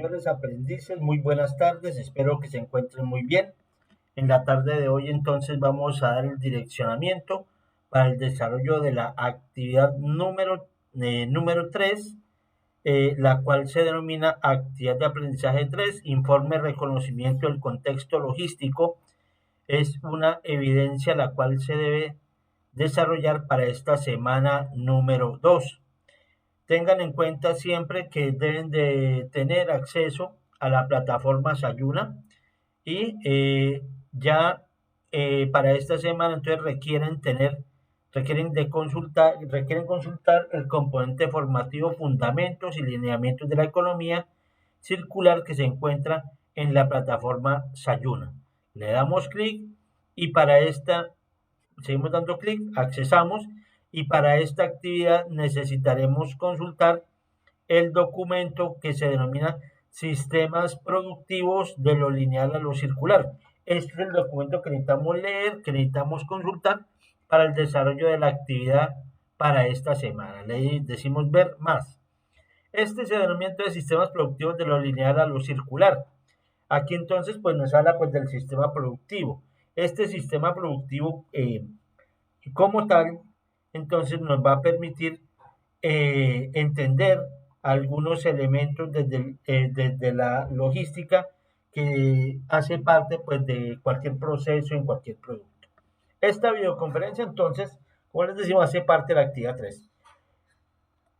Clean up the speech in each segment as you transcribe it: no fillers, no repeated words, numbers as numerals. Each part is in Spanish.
señores aprendices, muy buenas tardes, espero que se encuentren muy bien. En la tarde de hoy entonces vamos a dar el direccionamiento para el desarrollo de la actividad número 3, la cual se denomina actividad de aprendizaje 3, informe reconocimiento del contexto logístico. Es una evidencia la cual se debe desarrollar para esta semana número 2. Tengan en cuenta siempre que deben de tener acceso a la plataforma Sayuna y ya para esta semana entonces requieren consultar el componente formativo Fundamentos y Lineamientos de la Economía Circular que se encuentra en la plataforma Sayuna. Le damos clic y para esta seguimos dando clic, accesamos y para esta actividad necesitaremos consultar el documento que se denomina Sistemas Productivos de lo Lineal a lo Circular. Este es el documento que necesitamos leer, que necesitamos consultar para el desarrollo de la actividad para esta semana. Le decimos ver más. Este se denomina de Sistemas Productivos de lo Lineal a lo Circular. Aquí entonces pues nos habla pues del sistema productivo. Este sistema productivo como tal, entonces nos va a permitir entender algunos elementos desde la logística que hace parte pues de cualquier proceso en cualquier producto. Esta videoconferencia entonces, como les decimos, hace parte de la actividad 3.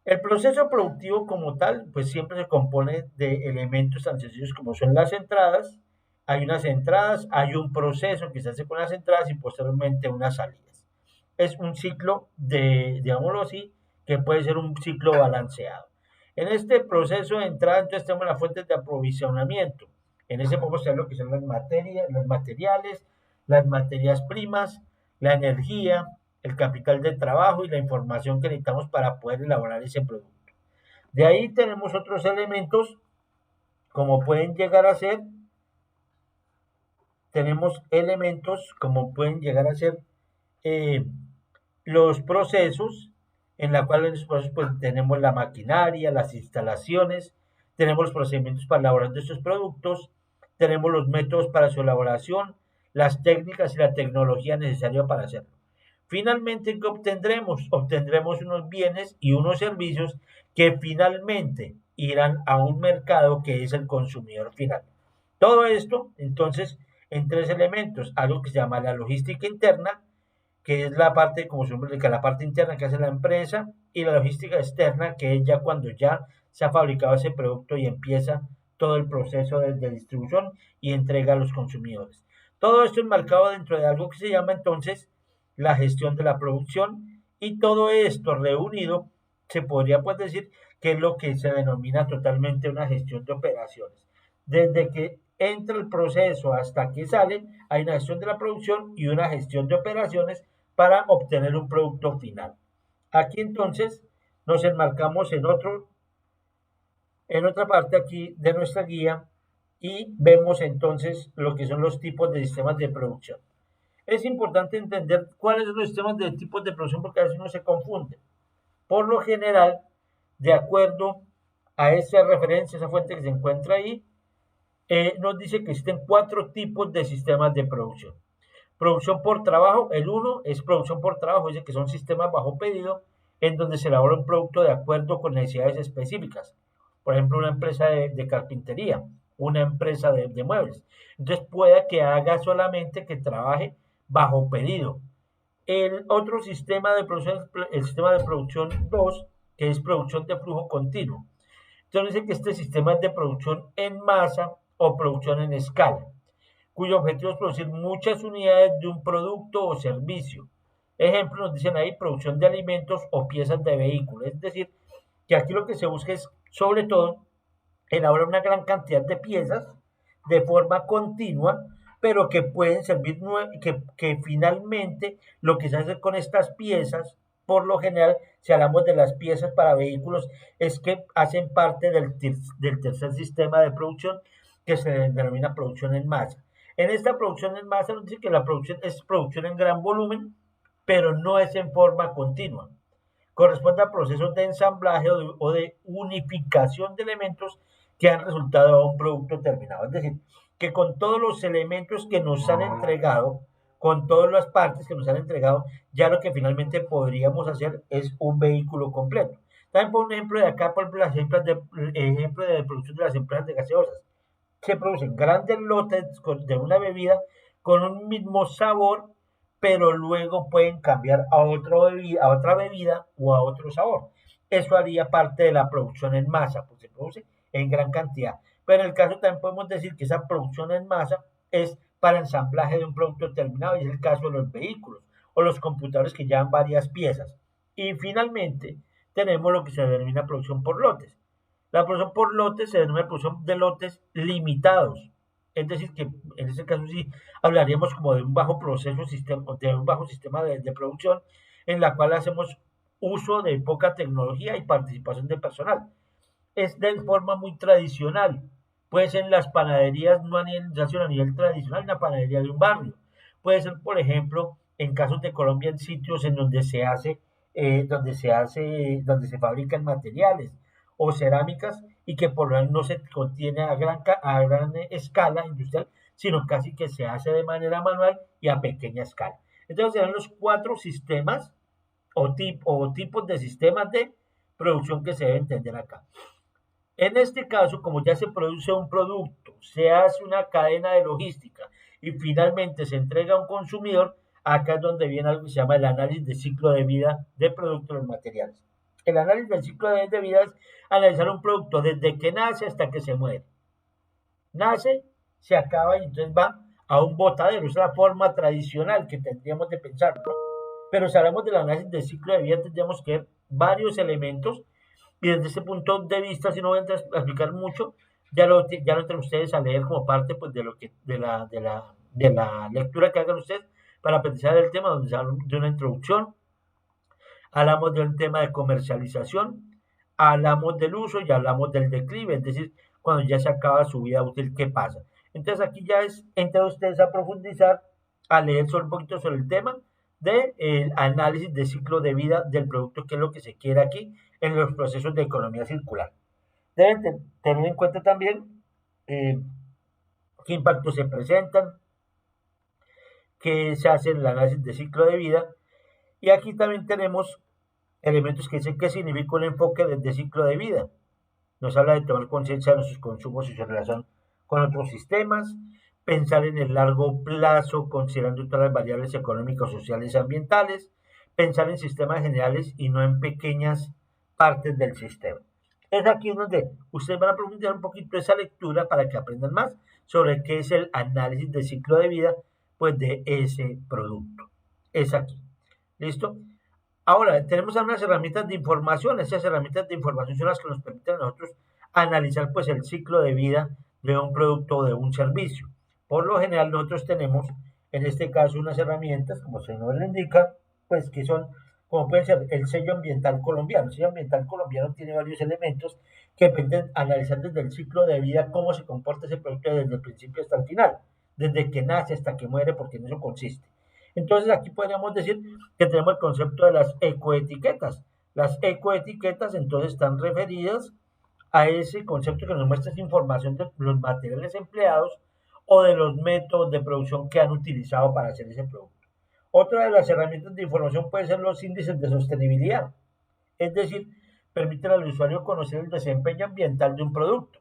El proceso productivo como tal, pues siempre se compone de elementos tan sencillos como son las entradas. Hay unas entradas, hay un proceso que se hace con las entradas y posteriormente unas salidas. Es un ciclo digámoslo así, que puede ser un ciclo balanceado. En este proceso de entrada, entonces tenemos las fuentes de aprovisionamiento. En ese podemos tener lo que son los materiales, las materias primas, la energía, el capital de trabajo y la información que necesitamos para poder elaborar ese producto. De ahí tenemos otros elementos como pueden llegar a ser, eh, los procesos, en la cual en los procesos pues, tenemos la maquinaria, las instalaciones, tenemos los procedimientos para elaborar estos productos, tenemos los métodos para su elaboración, las técnicas y la tecnología necesaria para hacerlo. Finalmente, ¿qué obtendremos? Obtendremos unos bienes y unos servicios que finalmente irán a un mercado que es el consumidor final. Todo esto, entonces, en tres elementos, algo que se llama la logística interna, que es la parte, como se indica, la parte interna que hace la empresa, y la logística externa, que es ya cuando ya se ha fabricado ese producto y empieza todo el proceso de distribución y entrega a los consumidores. Todo esto enmarcado dentro de algo que se llama entonces la gestión de la producción, y todo esto reunido se podría pues decir que es lo que se denomina totalmente una gestión de operaciones. Desde que entra el proceso hasta que sale, hay una gestión de la producción y una gestión de operaciones para obtener un producto final. Aquí entonces nos enmarcamos en otra parte aquí de nuestra guía y vemos entonces lo que son los tipos de sistemas de producción. Es importante entender cuáles son los sistemas de tipos de producción porque a veces uno se confunde. Por lo general, de acuerdo a esa referencia, esa fuente que se encuentra ahí, nos dice que existen 4 tipos de sistemas de producción. Producción por trabajo, el 1 es producción por trabajo, dice que son sistemas bajo pedido en donde se elabora un producto de acuerdo con necesidades específicas. Por ejemplo, una empresa de carpintería, una empresa de muebles. Entonces pueda que haga solamente que trabaje bajo pedido. El otro sistema de producción, el sistema de producción 2, que es producción de flujo continuo. Entonces dice que este sistema es de producción en masa o producción en escala, cuyo objetivo es producir muchas unidades de un producto o servicio. Ejemplo, nos dicen ahí producción de alimentos o piezas de vehículos. Es decir, que aquí lo que se busca es, sobre todo, elaborar una gran cantidad de piezas de forma continua, pero que pueden servir, que finalmente lo que se hace con estas piezas, por lo general, si hablamos de las piezas para vehículos, es que hacen parte del tercer sistema de producción que se denomina producción en masa. En esta producción en masa nos dice que la producción es producción en gran volumen, pero no es en forma continua. Corresponde a procesos de ensamblaje o de unificación de elementos que han resultado a un producto terminado. Es decir, que con todos los elementos que nos han entregado, con todas las partes que nos han entregado, ya lo que finalmente podríamos hacer es un vehículo completo. También por un ejemplo de acá, por ejemplo, ejemplo de producción de las empresas de gaseosas. Se producen grandes lotes de una bebida con un mismo sabor, pero luego pueden cambiar a otra bebida o a otro sabor. Eso haría parte de la producción en masa, pues se produce en gran cantidad. Pero en el caso también podemos decir que esa producción en masa es para ensamblaje de un producto terminado, y es el caso de los vehículos o los computadores que llevan varias piezas. Y finalmente tenemos lo que se denomina producción por lotes. La producción por lotes se denomina producción de lotes limitados. Es decir, que en este caso sí hablaríamos como de un bajo proceso, de un bajo sistema de producción en la cual hacemos uso de poca tecnología y participación de personal. Es de forma muy tradicional. Puede ser en las panaderías, no a nivel tradicional, en la panadería de un barrio. Puede ser, por ejemplo, en casos de Colombia, en sitios en donde se fabrican materiales o cerámicas y que por lo menos no se contiene a gran escala industrial, sino casi que se hace de manera manual y a pequeña escala. Entonces serán los cuatro sistemas o tipos de sistemas de producción que se debe entender acá. En este caso, como ya se produce un producto, se hace una cadena de logística y finalmente se entrega a un consumidor, acá es donde viene algo que se llama el análisis de ciclo de vida de productos de los materiales. El análisis del ciclo de vida es analizar un producto desde que nace hasta que se muere. Nace, se acaba y entonces va a un botadero. Es la forma tradicional que tendríamos de pensar, ¿no? Pero si hablamos del análisis del ciclo de vida, tendríamos que ver varios elementos y desde ese punto de vista, si no voy a explicar mucho, ya lo entran ustedes a leer como parte pues, de la lectura que hagan ustedes para aprender el tema, donde se habla de una introducción, hablamos de un tema de comercialización, hablamos del uso y hablamos del declive, es decir, cuando ya se acaba su vida útil, ¿qué pasa? Entonces aquí ya es entre ustedes a profundizar, a leer un poquito sobre el tema del análisis de ciclo de vida del producto, que es lo que se quiere aquí en los procesos de economía circular. Deben tener en cuenta también eh, qué impactos se presentan, qué se hace en el análisis de ciclo de vida, y aquí también tenemos elementos que dicen qué significa un enfoque de ciclo de vida. Nos habla de tomar conciencia de nuestros consumos y su relación con otros sistemas, pensar en el largo plazo considerando todas las variables económicas, sociales y ambientales, pensar en sistemas generales y no en pequeñas partes del sistema. Es aquí donde ustedes van a profundizar un poquito esa lectura para que aprendan más sobre qué es el análisis de ciclo de vida pues, de ese producto. Es aquí. ¿Listo? Ahora, tenemos unas herramientas de información. Esas herramientas de información son las que nos permiten a nosotros analizar pues, el ciclo de vida de un producto o de un servicio. Por lo general, nosotros tenemos, en este caso, unas herramientas, como se nos le indica, pues que son, como puede ser el sello ambiental colombiano. El sello ambiental colombiano tiene varios elementos que permiten analizar desde el ciclo de vida cómo se comporta ese producto desde el principio hasta el final, desde que nace hasta que muere, porque en eso consiste. Entonces aquí podríamos decir que tenemos el concepto de las ecoetiquetas. Las ecoetiquetas entonces están referidas a ese concepto que nos muestra esa información de los materiales empleados o de los métodos de producción que han utilizado para hacer ese producto. Otra de las herramientas de información puede ser los índices de sostenibilidad, es decir, permiten al usuario conocer el desempeño ambiental de un producto,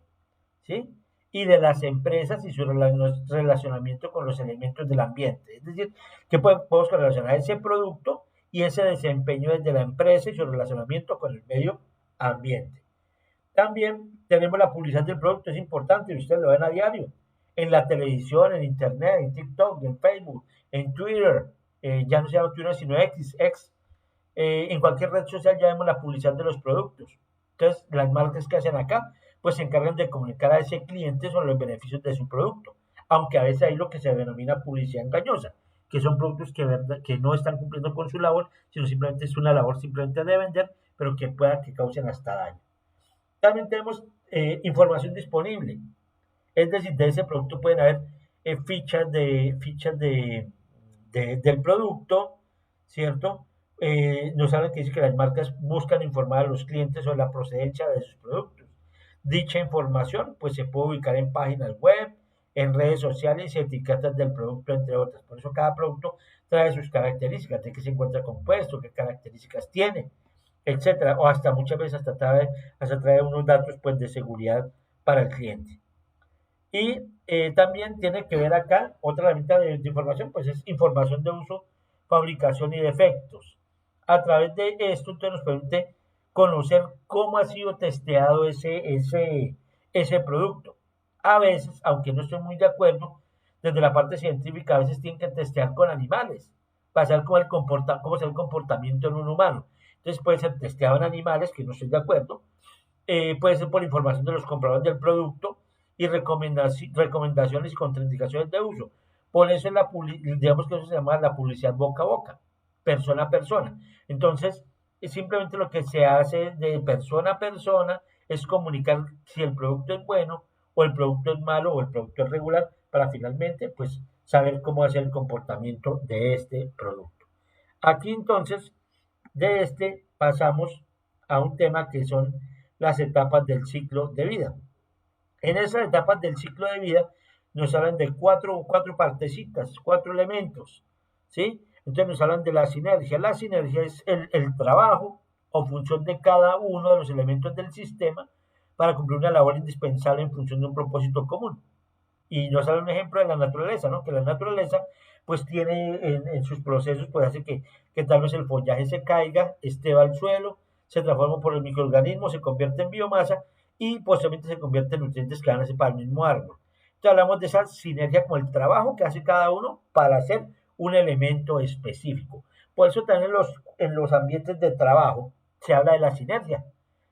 ¿sí? Y de las empresas y su relacionamiento con los elementos del ambiente. Es decir, que podemos relacionar ese producto y ese desempeño desde la empresa y su relacionamiento con el medio ambiente. También tenemos la publicidad del producto, es importante, ustedes lo ven a diario, en la televisión, en internet, en TikTok, en Facebook, en Twitter, ya no se llama Twitter sino en cualquier red social ya vemos la publicidad de los productos. Entonces, las marcas que hacen acá, pues se encargan de comunicar a ese cliente sobre los beneficios de su producto, aunque a veces hay lo que se denomina publicidad engañosa, que son productos que no están cumpliendo con su labor, sino simplemente es una labor simplemente de vender, pero que pueda que causen hasta daño. También tenemos información disponible, es decir, de ese producto pueden haber del producto, ¿cierto? Nos hablan que dice que las marcas buscan informar a los clientes sobre la procedencia de sus productos. Dicha información pues se puede ubicar en páginas web, en redes sociales y etiquetas del producto, entre otras. Por eso cada producto trae sus características, de qué se encuentra compuesto, qué características tiene, etcétera. O hasta muchas veces hasta trae unos datos pues de seguridad para el cliente. Y también tiene que ver acá, otra herramienta de información, pues es información de uso, fabricación y defectos. A través de esto, entonces nos permite conocer cómo ha sido testeado ese producto. A veces, aunque no estoy muy de acuerdo, desde la parte científica a veces tienen que testear con animales, para saber cómo es el comportamiento en un humano. Entonces puede ser testeado en animales, que no estoy de acuerdo, puede ser por información de los compradores del producto y recomendaciones y contraindicaciones de uso. Por eso digamos que eso se llama la publicidad boca a boca, persona a persona. Entonces, simplemente lo que se hace de persona a persona es comunicar si el producto es bueno o el producto es malo o el producto es regular para finalmente pues saber cómo hacer el comportamiento de este producto. Aquí entonces de este pasamos a un tema que son las etapas del ciclo de vida. En esas etapas del ciclo de vida nos hablan de cuatro partecitas, cuatro elementos, ¿sí? Entonces nos hablan de la sinergia. La sinergia es el trabajo o función de cada uno de los elementos del sistema para cumplir una labor indispensable en función de un propósito común. Y nos sale un ejemplo de la naturaleza, ¿no? Que la naturaleza pues tiene en sus procesos, pues hace que tal vez el follaje se caiga, esté al suelo, se transforma por el microorganismo, se convierte en biomasa y posteriormente se convierte en nutrientes que van a ser para el mismo árbol. Entonces hablamos de esa sinergia con el trabajo que hace cada uno para hacer un elemento específico. Por eso también en los ambientes de trabajo se habla de la sinergia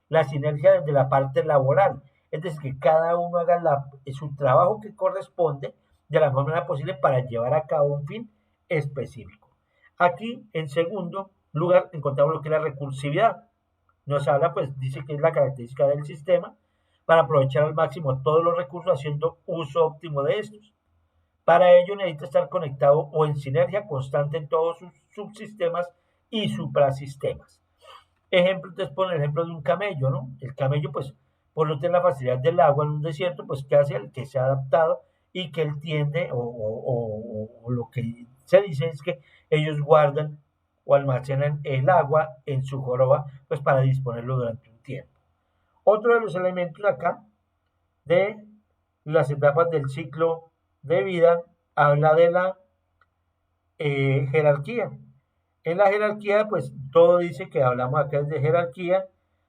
desde la parte laboral, es decir, que cada uno haga su trabajo que corresponde de la mejor manera posible para llevar a cabo un fin específico. Aquí, en segundo lugar, encontramos lo que es la recursividad. Nos habla, pues, dice que es la característica del sistema para aprovechar al máximo todos los recursos haciendo uso óptimo de estos. Para ello necesita estar conectado o en sinergia constante en todos sus subsistemas y suprasistemas. Ejemplo, entonces pone el ejemplo de un camello, ¿no? El camello, pues, por no tener la facilidad del agua en un desierto, pues, ¿qué hace? El que se ha adaptado y que él tiende, o lo que se dice es que ellos guardan o almacenan el agua en su joroba, pues, para disponerlo durante un tiempo. Otro de los elementos acá de las etapas del ciclo de vida habla de la jerarquía. En la jerarquía, pues todo dice que hablamos acá de jerarquía,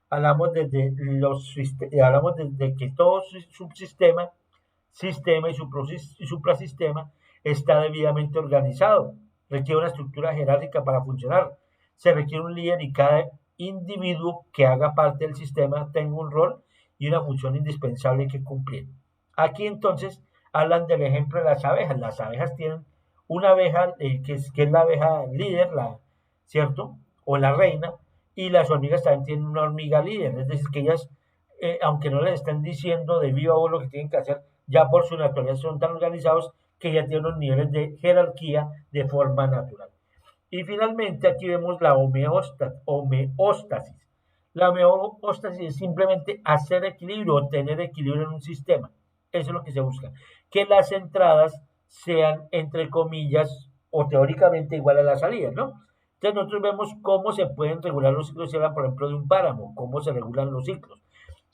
hablamos desde que todo subsistema, sistema y suprasistema está debidamente organizado. Requiere una estructura jerárquica para funcionar. Se requiere un líder y cada individuo que haga parte del sistema tenga un rol y una función indispensable que cumplir. Aquí entonces hablan del ejemplo de las abejas. Las abejas tienen una abeja que es la abeja líder, ¿cierto? O la reina, y las hormigas también tienen una hormiga líder, es decir, que ellas, aunque no les estén diciendo de viva voz lo que tienen que hacer, ya por su naturaleza son tan organizados que ya tienen unos niveles de jerarquía de forma natural. Y finalmente aquí vemos la homeostasis. La homeostasis es simplemente hacer equilibrio o tener equilibrio en un sistema. Eso es lo que se busca. Que las entradas sean, entre comillas, o teóricamente igual a las salidas, ¿no? Entonces nosotros vemos cómo se pueden regular los ciclos, si hablan, por ejemplo, de un páramo, cómo se regulan los ciclos.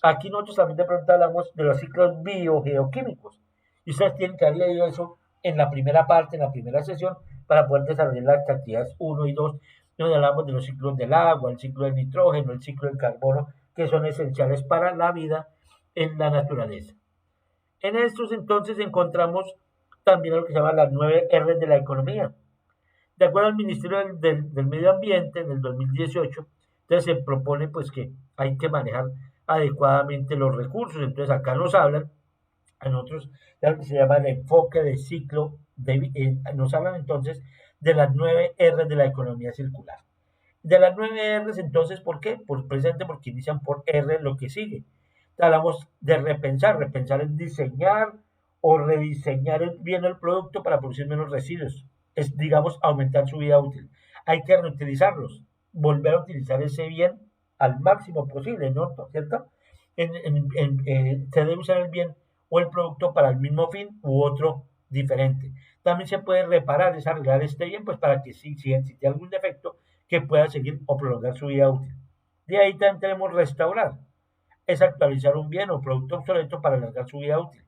Aquí nosotros también de pronto hablamos de los ciclos biogeoquímicos. Y ustedes tienen que haber leído eso en la primera parte, en la primera sesión, para poder desarrollar las actividades 1 y 2, donde hablamos de los ciclos del agua, el ciclo del nitrógeno, el ciclo del carbono, que son esenciales para la vida en la naturaleza. En estos entonces encontramos también lo que se llama las 9 R de la economía. De acuerdo al Ministerio del Medio Ambiente, en el 2018, entonces se propone pues que hay que manejar adecuadamente los recursos. Entonces acá nos hablan, a nosotros se llama el enfoque de ciclo, nos hablan entonces de las 9 R de la economía circular. De las 9 R, entonces, ¿por qué? Precisamente porque inician por R lo que sigue. Hablamos de repensar es diseñar o rediseñar bien el producto para producir menos residuos, es, digamos, aumentar su vida útil. Hay que reutilizarlos, volver a utilizar ese bien al máximo posible, ¿no? ¿Cierto? se debe usar el bien o el producto para el mismo fin u otro diferente. También se puede reparar, desarreglar este bien, pues para que si existe algún defecto, que pueda seguir o prolongar su vida útil. De ahí también tenemos restaurar, es actualizar un bien o producto obsoleto para alargar su vida útil.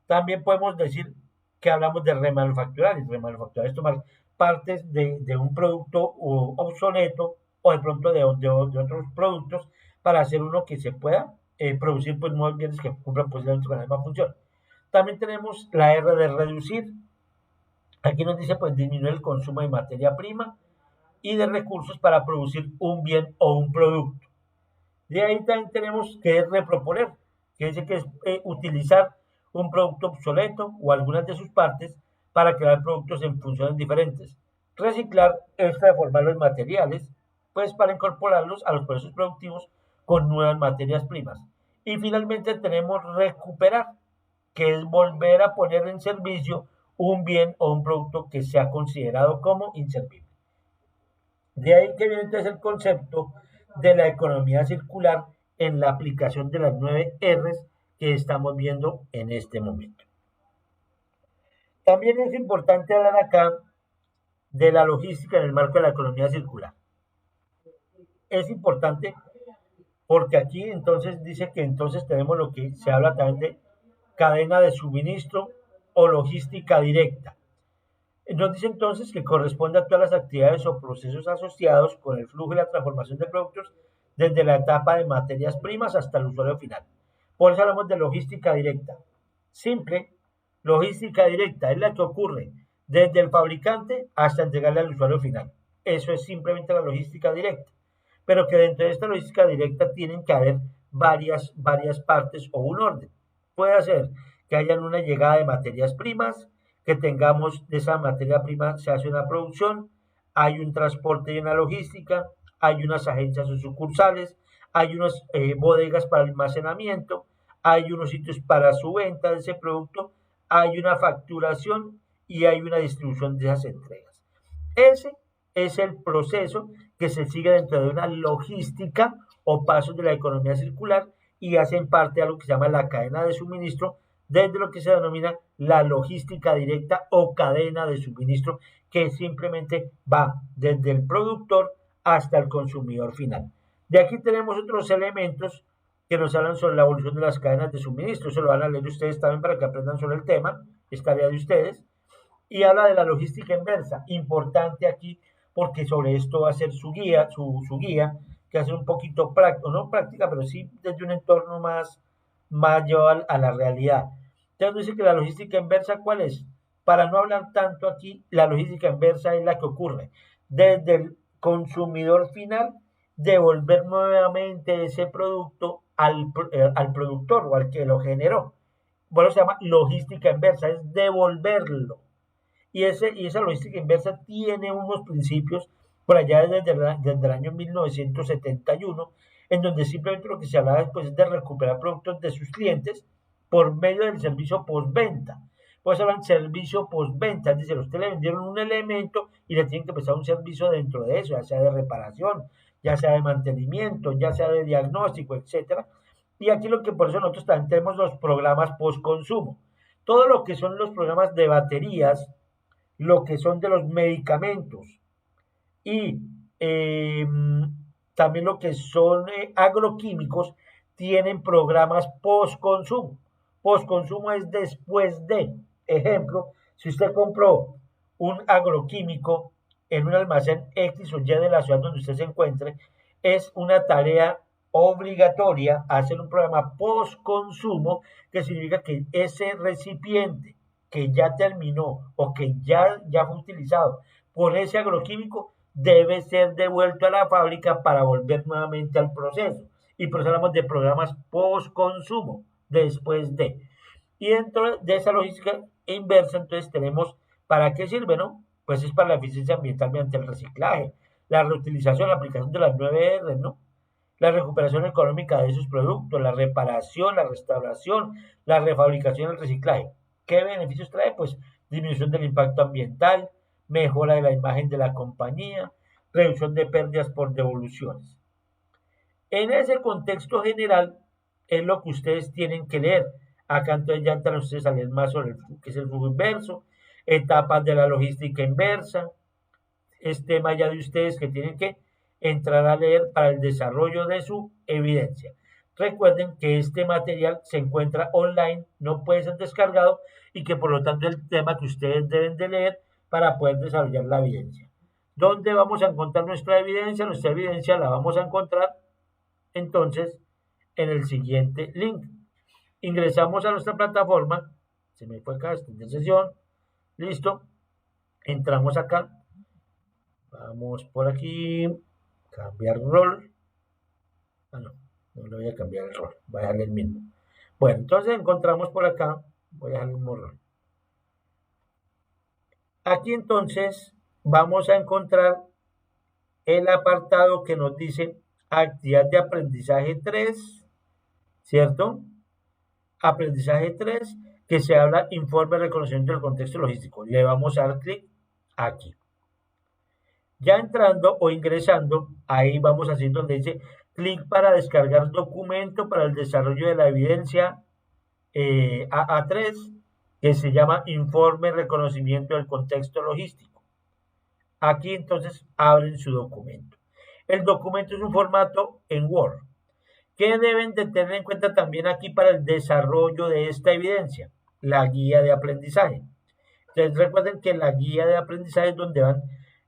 También podemos decir que hablamos de remanufacturar, y remanufacturar es tomar partes de un producto obsoleto o de pronto de otros productos para hacer uno que se pueda producir pues nuevos bienes que cumplan posiblemente con la misma función. También tenemos la R de reducir. Aquí nos dice pues disminuir el consumo de materia prima y de recursos para producir un bien o un producto. De ahí también tenemos que es reproponer, que dice que es utilizar un producto obsoleto o algunas de sus partes para crear productos en funciones diferentes. Reciclar es transformar los materiales, pues para incorporarlos a los procesos productivos con nuevas materias primas. Y finalmente tenemos recuperar, que es volver a poner en servicio un bien o un producto que se ha considerado como inservible. De ahí que viene entonces el concepto de la economía circular en la aplicación de las 9 R's que estamos viendo en este momento. También es importante hablar acá de la logística en el marco de la economía circular. Es importante porque aquí entonces dice que entonces tenemos lo que se habla también de cadena de suministro o logística directa. Nos dice entonces que corresponde a todas las actividades o procesos asociados con el flujo y la transformación de productos desde la etapa de materias primas hasta el usuario final. Por eso hablamos de logística directa. Simple, logística directa es la que ocurre desde el fabricante hasta entregarle al usuario final. Eso es simplemente la logística directa. Pero que dentro de esta logística directa tienen que haber varias partes o un orden. Puede ser que haya una llegada de materias primas, que tengamos de esa materia prima, se hace una producción, hay un transporte y una logística, hay unas agencias o sucursales, hay unas bodegas para almacenamiento, hay unos sitios para su venta de ese producto, hay una facturación y hay una distribución de esas entregas. Ese es el proceso que se sigue dentro de una logística o pasos de la economía circular y hacen parte de algo que se llama la cadena de suministro, desde lo que se denomina la logística directa o cadena de suministro, que simplemente va desde el productor hasta el consumidor final. De aquí tenemos otros elementos que nos hablan sobre la evolución de las cadenas de suministro. Eso lo van a leer ustedes también para que aprendan sobre el tema, es tarea de ustedes. Y habla de la logística inversa, importante aquí porque sobre esto va a ser su guía, que hace un poquito práctico, no práctica, pero sí desde un entorno más llevado a la realidad. Entonces dice que la logística inversa, ¿cuál es? Para no hablar tanto aquí, la logística inversa es la que ocurre desde el consumidor final, devolver nuevamente ese producto al productor o al que lo generó. Bueno, se llama logística inversa, es devolverlo. Y esa logística inversa tiene unos principios por allá desde el año 1971, en donde simplemente lo que se hablaba después es de recuperar productos de sus clientes por medio del servicio postventa. Pues hablan servicio postventa, es decir, a usted le vendieron un elemento y le tienen que prestar un servicio dentro de eso, ya sea de reparación, ya sea de mantenimiento, ya sea de diagnóstico, etcétera. Y aquí lo que por eso nosotros también tenemos los programas post-consumo. Todo lo que son los programas de baterías, lo que son de los medicamentos y eh, también lo que son agroquímicos tienen programas post-consumo. Post-consumo es después de. Ejemplo, si usted compró un agroquímico en un almacén X o Y de la ciudad donde usted se encuentre, es una tarea obligatoria hacer un programa post-consumo, que significa que ese recipiente que ya terminó o que ya fue utilizado por ese agroquímico debe ser devuelto a la fábrica para volver nuevamente al proceso. Y por eso hablamos de programas post-consumo, después de. Y dentro de esa logística inversa, entonces tenemos, ¿para qué sirve, no? Pues es para la eficiencia ambiental mediante el reciclaje, la reutilización, la aplicación de las 9 R, ¿no? La recuperación económica de esos productos, la reparación, la restauración, la refabricación y el reciclaje. ¿Qué beneficios trae? Pues disminución del impacto ambiental, mejora de la imagen de la compañía, reducción de pérdidas por devoluciones. En ese contexto general, es lo que ustedes tienen que leer. Acá entonces ya entran ustedes a leer más sobre qué es el flujo inverso, etapas de la logística inversa. Es tema ya de ustedes que tienen que entrar a leer para el desarrollo de su evidencia. Recuerden que este material se encuentra online, no puede ser descargado y que por lo tanto es el tema que ustedes deben de leer para poder desarrollar la evidencia. ¿Dónde vamos a encontrar nuestra evidencia? Nuestra evidencia la vamos a encontrar entonces en el siguiente link. Ingresamos a nuestra plataforma, se me fue acá, extender sesión, listo, entramos acá, vamos por aquí, cambiar rol, no le voy a cambiar el rol, voy a dejarle el mismo. Bueno, entonces encontramos por acá, voy a dejarle el mismo rol. Aquí entonces vamos a encontrar el apartado que nos dice actividad de aprendizaje 3, ¿cierto? Aprendizaje 3, que se habla informe de reconocimiento del contexto logístico. Le vamos a dar clic aquí. Ya entrando o ingresando, ahí vamos a hacer donde dice clic para descargar documento para el desarrollo de la evidencia AA3, que se llama informe de reconocimiento del contexto logístico. Aquí entonces abren su documento. El documento es un formato en Word. ¿Qué deben de tener en cuenta también aquí para el desarrollo de esta evidencia? La guía de aprendizaje. Entonces recuerden que la guía de aprendizaje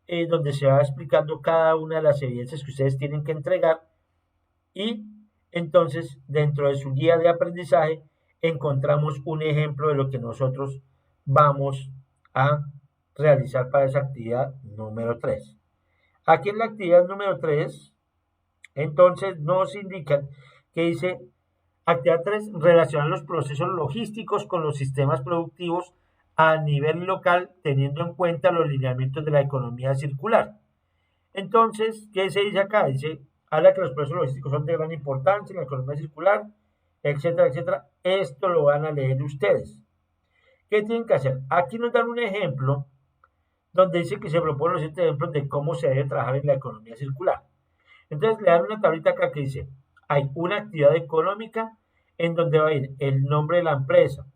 es donde se va explicando cada una de las evidencias que ustedes tienen que entregar y entonces dentro de su guía de aprendizaje encontramos un ejemplo de lo que nosotros vamos a realizar para esa actividad número 3. Aquí en la actividad número 3, entonces nos indican que dice actividad 3, relacionar los procesos logísticos con los sistemas productivos a nivel local, teniendo en cuenta los lineamientos de la economía circular. Entonces, ¿qué se dice acá? Dice, habla que los procesos logísticos son de gran importancia en la economía circular, etcétera, etcétera. Esto lo van a leer ustedes. ¿Qué tienen que hacer? Aquí nos dan un ejemplo donde dice que se proponen los 7 ejemplos de cómo se debe trabajar en la economía circular. Entonces le dan una tablita acá que dice, hay una actividad económica en donde va a ir el nombre de la empresa.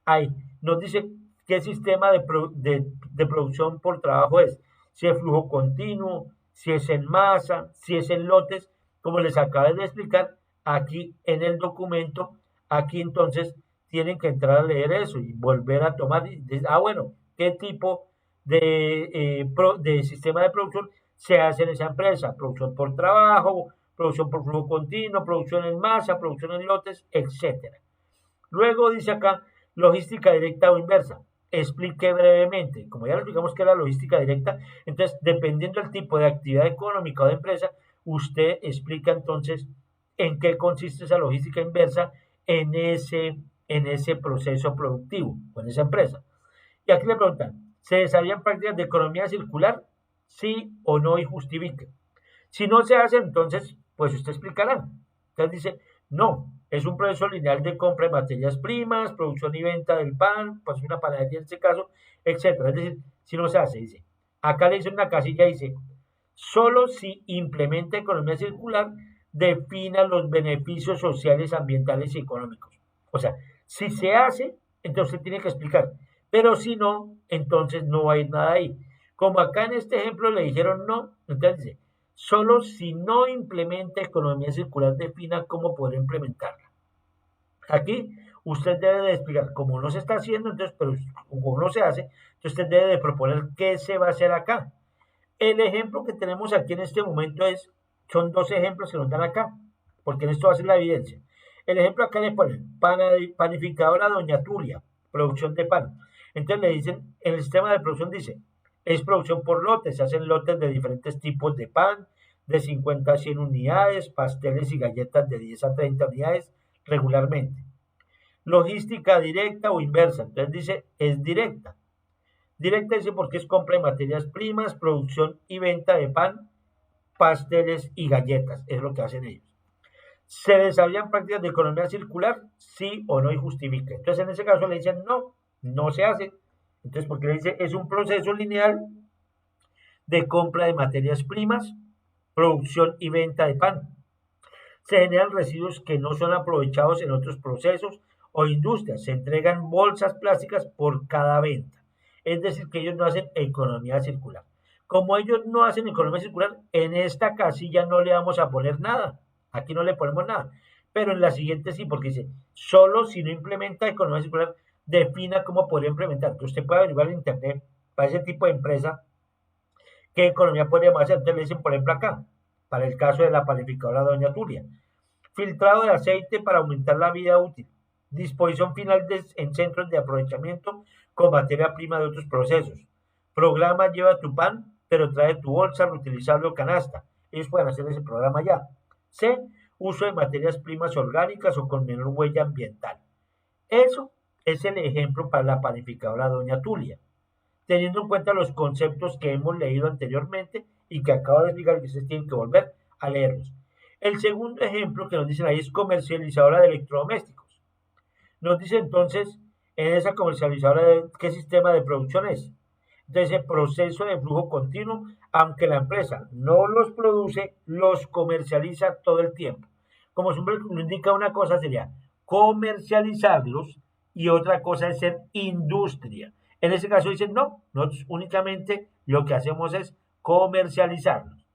Ahí nos dice qué sistema de producción por trabajo es, si es flujo continuo, si es en masa, si es en lotes, como les acabé de explicar aquí en el documento, aquí entonces tienen que entrar a leer eso y volver a tomar, bueno, qué tipo de sistema de producción se hace en esa empresa, producción por trabajo, producción por flujo continuo, producción en masa, producción en lotes, etcétera. Luego dice acá, logística directa o inversa. Explique brevemente. Como ya lo explicamos que es la logística directa, entonces, dependiendo del tipo de actividad económica o de empresa, usted explica entonces en qué consiste esa logística inversa en ese proceso productivo o en esa empresa. Y aquí le preguntan, ¿se desarrollan prácticas de economía circular? Sí o no y justifique. Si no se hace, entonces, pues usted explicará. Entonces dice, no, es un proceso lineal de compra de materias primas, producción y venta del pan, pues una panadería en este caso, etcétera. Es decir, si no se hace, dice. Acá le dice una casilla, dice, solo si implementa economía circular, defina los beneficios sociales, ambientales y económicos. O sea, si se hace, entonces usted tiene que explicar. Pero si no, entonces no va a ir nada ahí. Como acá en este ejemplo le dijeron no, entonces dice, solo si no implementa economía circular defina cómo poder implementarla. Aquí usted debe de explicar cómo no se está haciendo, entonces, pero como no se hace, entonces usted debe de proponer qué se va a hacer acá. El ejemplo que tenemos aquí en este momento son 2 ejemplos que nos dan acá, porque en esto va a ser la evidencia. El ejemplo acá le ponen panificadora Doña Tulia, producción de pan. Entonces le dicen, en el sistema de producción dice, es producción por lotes, se hacen lotes de diferentes tipos de pan, de 50 a 100 unidades, pasteles y galletas de 10 a 30 unidades regularmente. Logística directa o inversa, entonces dice, es directa. Directa dice porque es compra de materias primas, producción y venta de pan, pasteles y galletas, es lo que hacen ellos. ¿Se desarrollan prácticas de economía circular? Sí o no y justifica. Entonces en ese caso le dicen no, no se hace. Entonces porque le dice es un proceso lineal de compra de materias primas, producción y venta de pan. Se generan residuos que no son aprovechados en otros procesos o industrias. Se entregan bolsas plásticas por cada venta. Es decir, que ellos no hacen economía circular. Como ellos no hacen economía circular, en esta casilla no le vamos a poner nada. Aquí no le ponemos nada. Pero en la siguiente sí, porque dice, solo si no implementa economía circular, defina cómo podría implementar. Entonces usted puede averiguar en internet para ese tipo de empresa qué economía podríamos hacer. Entonces le dicen, por ejemplo, acá, para el caso de la panificadora Doña Tulia. Filtrado de aceite para aumentar la vida útil. Disposición final en centros de aprovechamiento con materia prima de otros procesos. Programa Lleva tu pan, pero trae tu bolsa reutilizable o canasta. Ellos pueden hacer ese programa ya. C. Uso de materias primas orgánicas o con menor huella ambiental. Eso es el ejemplo para la panificadora Doña Tulia, teniendo en cuenta los conceptos que hemos leído anteriormente y que acabo de explicar, que ustedes tienen que volver a leerlos. El segundo ejemplo que nos dicen ahí es comercializadora de electrodomésticos. Nos dice entonces, en esa comercializadora, ¿qué sistema de producción es? Entonces, el proceso de flujo continuo, aunque la empresa no los produce, los comercializa todo el tiempo. Como su nombre lo indica, una cosa sería comercializarlos y otra cosa es ser industria. En ese caso dicen, no, nosotros únicamente lo que hacemos es comercializarlos.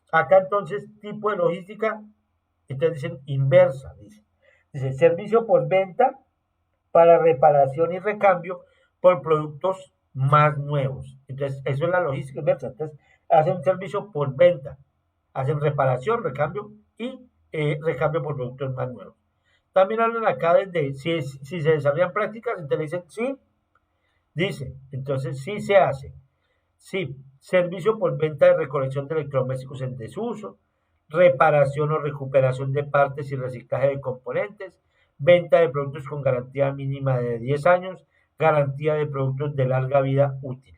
Acá entonces, tipo de logística, entonces dicen inversa, dice servicio por venta para reparación y recambio por productos más nuevos. Entonces, eso es la logística inversa. Entonces, hacen un servicio por venta, hacen reparación, recambio y recambio por productos más nuevos. También hablan acá de si se desarrollan prácticas, entonces dicen sí, dice, entonces sí se hace. Sí, servicio por venta de recolección de electrodomésticos en desuso, reparación o recuperación de partes y reciclaje de componentes, venta de productos con garantía mínima de 10 años, garantía de productos de larga vida útil.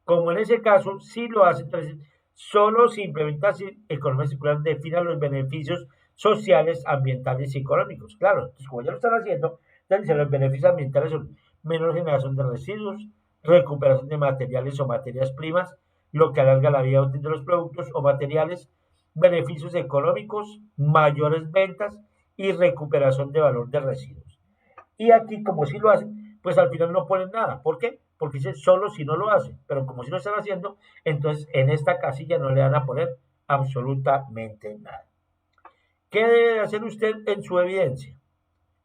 Como en ese caso, sí lo hace, entonces, solo si implementa economía circular defina los beneficios sociales, ambientales y económicos. Claro, entonces como ya lo están haciendo, entonces los beneficios ambientales son menor generación de residuos, recuperación de materiales o materias primas, lo que alarga la vida útil de los productos o materiales, beneficios económicos, mayores ventas y recuperación de valor de residuos. Y aquí, como si lo hacen, pues al final no ponen nada. ¿Por qué? Porque dice solo si no lo hacen. Pero como si lo están haciendo, entonces en esta casilla no le van a poner absolutamente nada. ¿Qué debe hacer usted en su evidencia?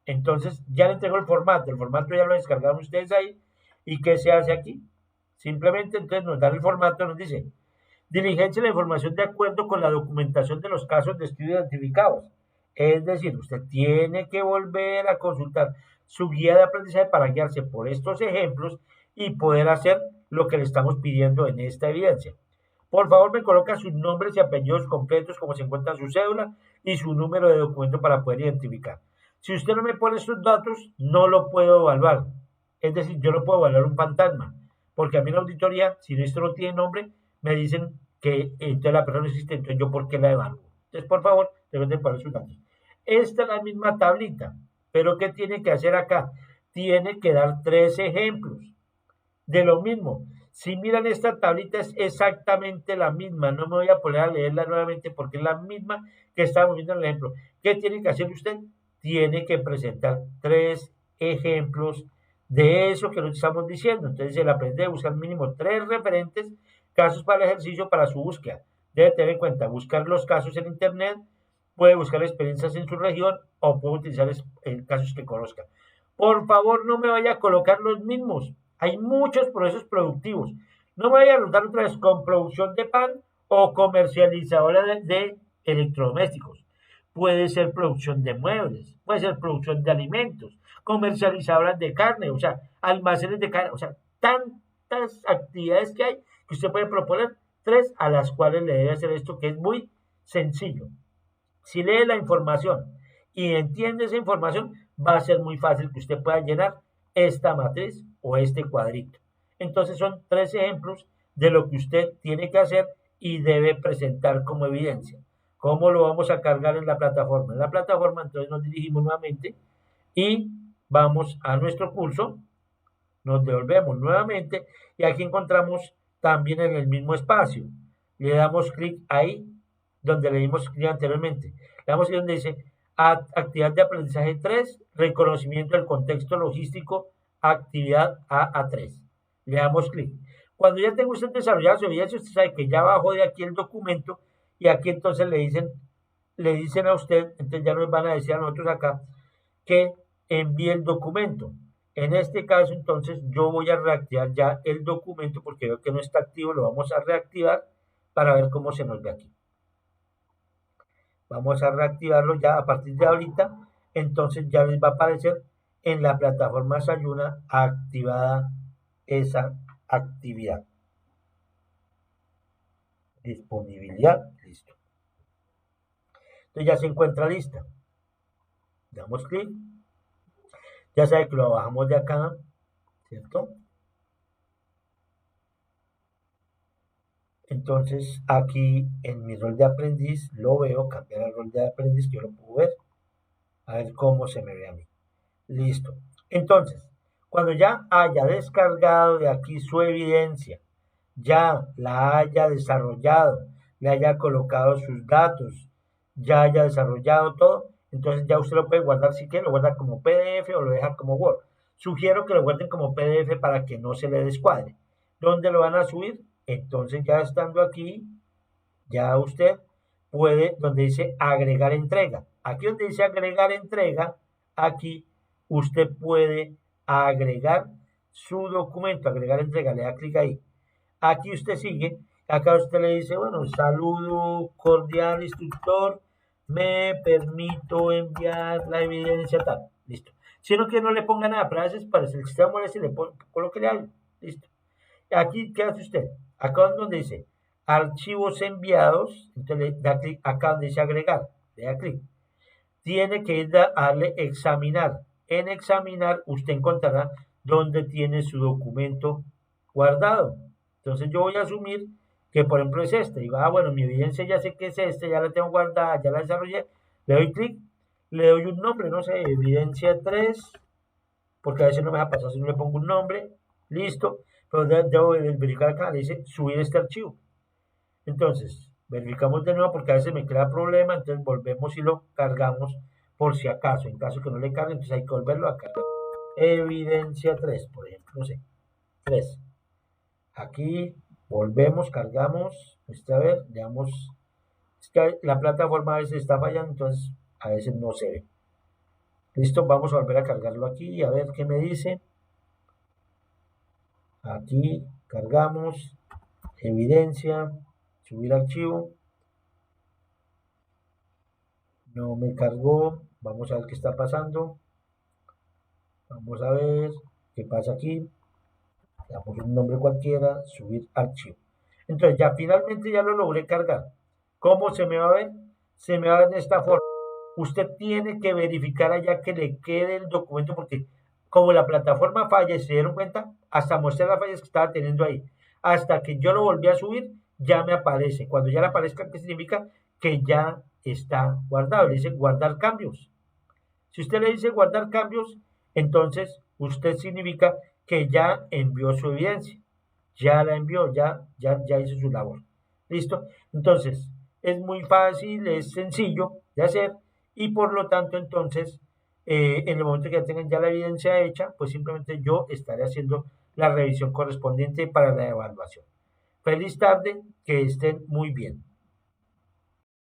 Entonces ya le entregó el formato ya lo descargaron ustedes ahí. ¿Y qué se hace aquí? Simplemente entonces nos dan el formato, nos dice, diligencia la información de acuerdo con la documentación de los casos de estudio identificados. Es decir, usted tiene que volver a consultar su guía de aprendizaje para guiarse por estos ejemplos y poder hacer lo que le estamos pidiendo en esta evidencia. Por favor, me coloca sus nombres y apellidos completos como se encuentra en su cédula y su número de documento para poder identificar. Si usted no me pone estos datos, no lo puedo evaluar. Es decir, yo no puedo evaluar un fantasma, porque a mí en la auditoría, si esto no tiene nombre, me dicen que entonces la persona no existe, entonces yo por qué la evalúo. Entonces, por favor, deben de poner sus datos. Esta es la misma tablita, pero ¿qué tiene que hacer acá? Tiene que dar 3 ejemplos de lo mismo. Si miran esta tablita es exactamente la misma, no me voy a poner a leerla nuevamente porque es la misma que estábamos viendo en el ejemplo. ¿Qué tiene que hacer usted? Tiene que presentar 3 ejemplos de eso que nos estamos diciendo. Entonces, el aprende a buscar mínimo 3 referentes, casos para el ejercicio, para su búsqueda. Debe tener en cuenta, buscar los casos en internet, puede buscar experiencias en su región o puede utilizar casos que conozca. Por favor, no me vaya a colocar los mismos. Hay muchos procesos productivos. No me vaya a anotar otra vez con producción de pan o comercializadora de electrodomésticos. Puede ser producción de muebles, puede ser producción de alimentos, comercializadoras de carne, o sea, almacenes de carne, o sea, tantas actividades que hay que usted puede proponer 3 a las cuales le debe hacer esto, que es muy sencillo. Si lee la información y entiende esa información, va a ser muy fácil que usted pueda llenar esta matriz o este cuadrito. Entonces son 3 ejemplos de lo que usted tiene que hacer y debe presentar como evidencia. ¿Cómo lo vamos a cargar en la plataforma? En la plataforma entonces nos dirigimos nuevamente y vamos a nuestro curso, nos devolvemos nuevamente y aquí encontramos también en el mismo espacio. Le damos clic ahí donde le dimos clic anteriormente. Le damos clic donde dice actividad de aprendizaje 3, reconocimiento del contexto logístico, actividad A3. Le damos clic. Cuando ya tenga usted desarrollado su evidencia, usted sabe que ya bajó de aquí el documento y aquí entonces le dicen a usted, entonces ya nos van a decir a nosotros acá que envíe el documento. En este caso, entonces, yo voy a reactivar ya el documento porque veo que no está activo, lo vamos a reactivar para ver cómo se nos ve aquí. Vamos a reactivarlo ya a partir de ahorita, entonces ya les va a aparecer en la plataforma Sayuna activada esa actividad. Disponibilidad, listo. Entonces ya se encuentra lista. Damos clic. Ya sabe que lo bajamos de acá, ¿cierto? Entonces aquí en mi rol de aprendiz lo veo, cambiar el rol de aprendiz, yo lo puedo ver, a ver cómo se me ve a mí. Listo. Entonces, cuando ya haya descargado de aquí su evidencia, ya la haya desarrollado, le haya colocado sus datos, ya haya desarrollado todo, entonces ya usted lo puede guardar si quiere, lo guarda como PDF o lo deja como Word. Sugiero que lo guarden como PDF para que no se le descuadre. ¿Dónde lo van a subir? Entonces ya estando aquí, ya usted puede, donde dice agregar entrega. Aquí donde dice agregar entrega, aquí usted puede agregar su documento, agregar entrega, le da clic ahí. Aquí usted sigue, acá usted le dice, bueno, saludo cordial instructor, me permito enviar la evidencia tal, listo. Si no que no le ponga nada, pero a veces para el sistema molesta y le coloque algo, listo. Aquí, ¿qué hace usted? Acá donde dice archivos enviados, entonces le da clic acá donde dice agregar, le da clic. Tiene que ir a darle examinar. En examinar usted encontrará donde tiene su documento guardado. Entonces yo voy a asumir que por ejemplo es este. Y va, bueno, mi evidencia ya sé que es este, ya la tengo guardada, ya la desarrollé. Le doy clic, le doy un nombre, no sé, evidencia 3, porque a veces no me va a pasar si no le pongo un nombre. Listo. Pero debo verificar acá, le dice subir este archivo. Entonces, verificamos de nuevo porque a veces me crea problema, entonces volvemos y lo cargamos por si acaso. En caso que no le cargue, entonces hay que volverlo a cargar. Evidencia 3, por ejemplo, no sé, 3. Aquí volvemos, cargamos, a ver, veamos, es que la plataforma a veces está fallando, entonces a veces no se ve. Listo, vamos a volver a cargarlo aquí y a ver qué me dice. Aquí cargamos, evidencia, subir archivo. No me cargó, vamos a ver qué está pasando. Vamos a ver qué pasa aquí. Le damos un nombre cualquiera, subir archivo. Entonces ya finalmente ya lo logré cargar. ¿Cómo se me va a ver? Se me va a ver de esta forma. Usted tiene que verificar allá que le quede el documento porque como la plataforma falla, se dieron cuenta, hasta mostré las fallas que estaba teniendo ahí. Hasta que yo lo volví a subir, ya me aparece. Cuando ya le aparezca, ¿qué significa? Que ya está guardado. Le dice guardar cambios. Si usted le dice guardar cambios, entonces usted significa que ya envió su evidencia. Ya la envió, ya hizo su labor. ¿Listo? Entonces, es muy fácil, es sencillo de hacer y por lo tanto, entonces, en el momento que ya tengan ya la evidencia hecha, pues simplemente yo estaré haciendo la revisión correspondiente para la evaluación. Feliz tarde, que estén muy bien.